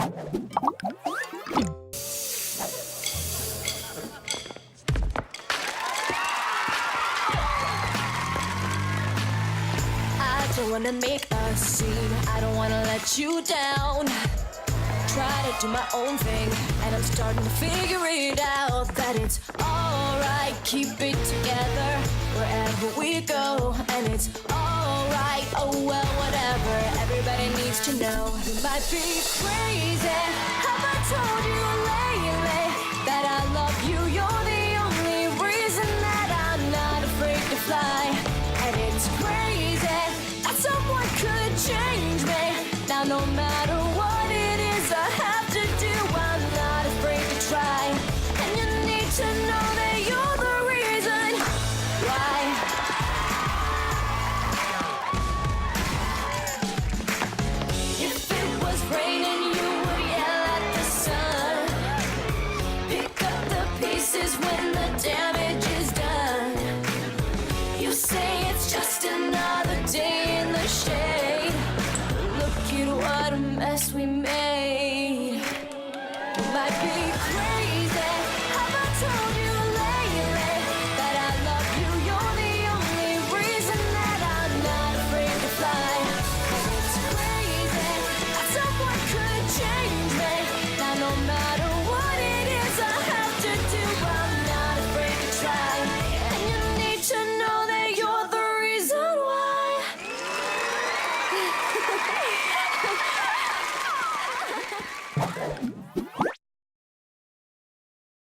I don't wanna make a scene, I don't wanna let you down. Try to do my own thing, and I'm starting to figure it out that it's alright, keep it together wherever we go, and it's alright, oh well, whatever. Everybody needs to know you might be crazy. Have I told you lately that I love you? You're the only reason that I'm not afraid to fly, and it's crazy that someone could change me. Now no matter what it is I have to do, I'm not afraid to try. And you need to know that you're the reason why. If it was raining, you would yell at the sun. Pick up the pieces when the damage is done. You say it's just another day in the shade. Look at what a mess we made. You might be crazy.